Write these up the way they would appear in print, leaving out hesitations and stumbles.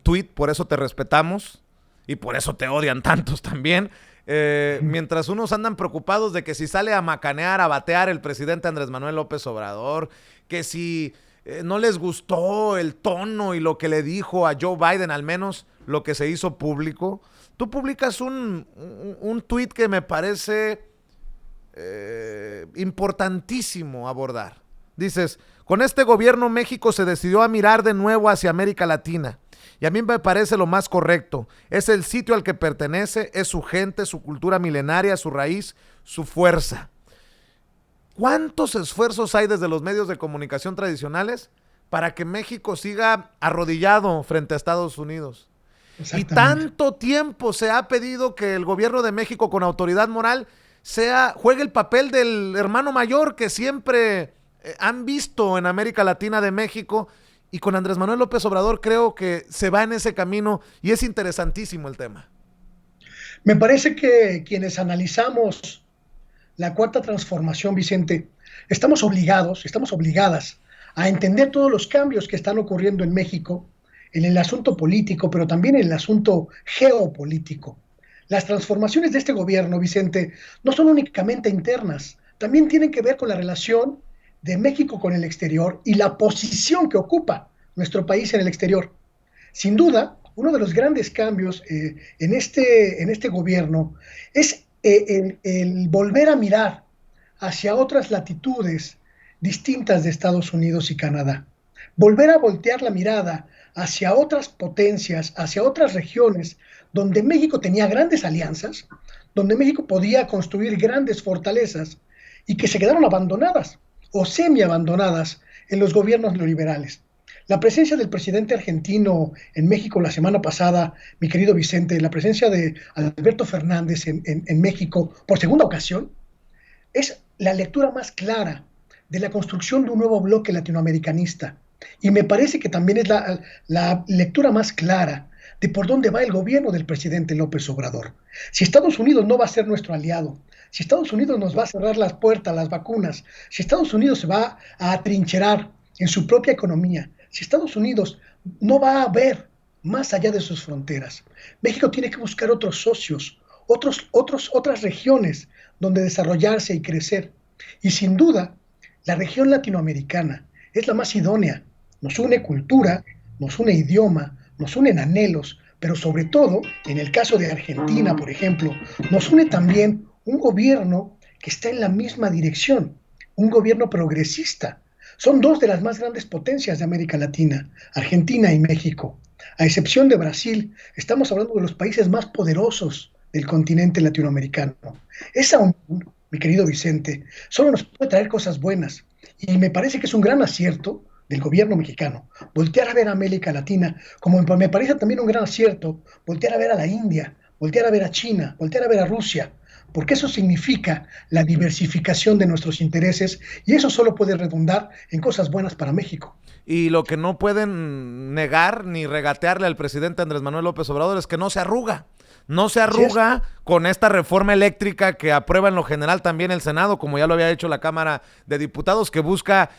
tuit, por eso te respetamos y por eso te odian tantos también. Mientras unos andan preocupados de que si sale a macanear, a batear el presidente Andrés Manuel López Obrador, que si no les gustó el tono y lo que le dijo a Joe Biden, al menos lo que se hizo público, tú publicas un tuit que me parece importantísimo abordar. Dices, con este gobierno México se decidió a mirar de nuevo hacia América Latina. Y a mí me parece lo más correcto. Es el sitio al que pertenece, es su gente, su cultura milenaria, su raíz, su fuerza. ¿Cuántos esfuerzos hay desde los medios de comunicación tradicionales para que México siga arrodillado frente a Estados Unidos? Y tanto tiempo se ha pedido que el gobierno de México, con autoridad moral, juegue el papel del hermano mayor que siempre han visto en América Latina de México. Y con Andrés Manuel López Obrador creo que se va en ese camino y es interesantísimo el tema. Me parece que quienes analizamos la cuarta transformación, Vicente, estamos obligadas a entender todos los cambios que están ocurriendo en México, en el asunto político, pero también en el asunto geopolítico. Las transformaciones de este gobierno, Vicente, no son únicamente internas, también tienen que ver con la relación de México con el exterior y la posición que ocupa nuestro país en el exterior. Sin duda, uno de los grandes cambios en este gobierno es el volver a mirar hacia otras latitudes distintas de Estados Unidos y Canadá. Volver a voltear la mirada hacia otras potencias, hacia otras regiones donde México tenía grandes alianzas, donde México podía construir grandes fortalezas y que se quedaron abandonadas o semi-abandonadas en los gobiernos neoliberales. La presencia del presidente argentino en México la semana pasada, mi querido Vicente, la presencia de Alberto Fernández en México por segunda ocasión, es la lectura más clara de la construcción de un nuevo bloque latinoamericanista. Y me parece que también es la lectura más clara de por dónde va el gobierno del presidente López Obrador. Si Estados Unidos no va a ser nuestro aliado, si Estados Unidos nos va a cerrar las puertas a las vacunas, si Estados Unidos se va a atrincherar en su propia economía, si Estados Unidos no va a ver más allá de sus fronteras, México tiene que buscar otros socios, otras regiones donde desarrollarse y crecer. Y sin duda, la región latinoamericana es la más idónea. Nos une cultura, nos une idioma, nos unen anhelos, pero sobre todo, en el caso de Argentina, por ejemplo, nos une también un gobierno que está en la misma dirección, un gobierno progresista. Son dos de las más grandes potencias de América Latina, Argentina y México. A excepción de Brasil, estamos hablando de los países más poderosos del continente latinoamericano. Esa unión, mi querido Vicente, solo nos puede traer cosas buenas. Y me parece que es un gran acierto del gobierno mexicano voltear a ver a América Latina, como me parece también un gran acierto voltear a ver a la India, voltear a ver a China, voltear a ver a Rusia, porque eso significa la diversificación de nuestros intereses y eso solo puede redundar en cosas buenas para México. Y lo que no pueden negar ni regatearle al presidente Andrés Manuel López Obrador es que no se arruga. No se arruga con esta reforma eléctrica que aprueba en lo general también el Senado, como ya lo había hecho la Cámara de Diputados, que busca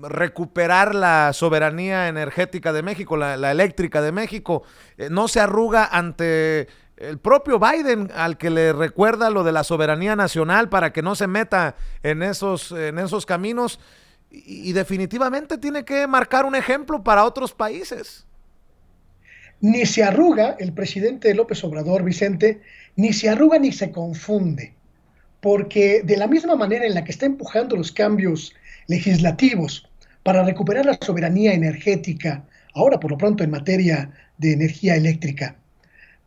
recuperar la soberanía energética de México, la eléctrica de México. No se arruga ante el propio Biden, al que le recuerda lo de la soberanía nacional para que no se meta en esos caminos. Y definitivamente tiene que marcar un ejemplo para otros países. Ni se arruga el presidente López Obrador, Vicente, ni se arruga ni se confunde, porque de la misma manera en la que está empujando los cambios legislativos para recuperar la soberanía energética, ahora por lo pronto en materia de energía eléctrica,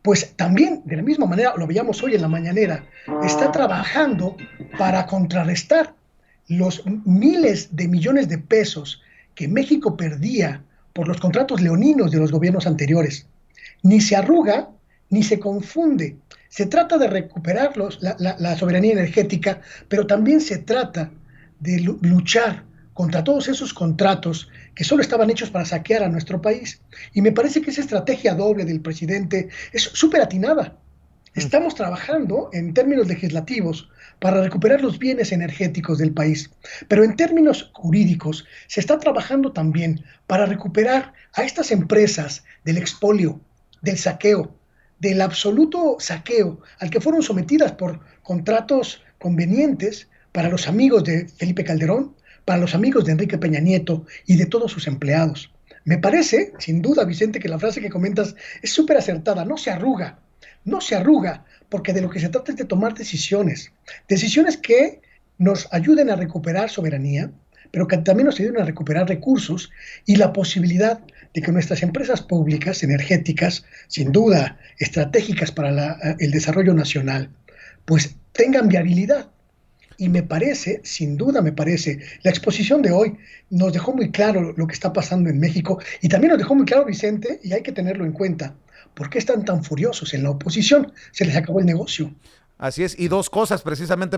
pues también de la misma manera, lo veíamos hoy en la mañanera, está trabajando para contrarrestar los miles de millones de pesos que México perdía por los contratos leoninos de los gobiernos anteriores. Ni se arruga, ni se confunde. Se trata de recuperar la soberanía energética, pero también se trata de luchar contra todos esos contratos que solo estaban hechos para saquear a nuestro país. Y me parece que esa estrategia doble del presidente es súper atinada. Estamos trabajando en términos legislativos para recuperar los bienes energéticos del país. Pero en términos jurídicos, se está trabajando también para recuperar a estas empresas del expolio, del saqueo, del absoluto saqueo al que fueron sometidas por contratos convenientes para los amigos de Felipe Calderón, para los amigos de Enrique Peña Nieto y de todos sus empleados. Me parece, sin duda, Vicente, que la frase que comentas es súper acertada. No se arruga, porque de lo que se trata es de tomar decisiones. Decisiones que nos ayuden a recuperar soberanía, pero que también nos ayuden a recuperar recursos y la posibilidad de que nuestras empresas públicas energéticas, sin duda estratégicas para el desarrollo nacional, pues tengan viabilidad. Y me parece, sin duda me parece, la exposición de hoy nos dejó muy claro lo que está pasando en México y también nos dejó muy claro, Vicente, y hay que tenerlo en cuenta, ¿por qué están tan furiosos en la oposición? Se les acabó el negocio. Así es, y dos cosas precisamente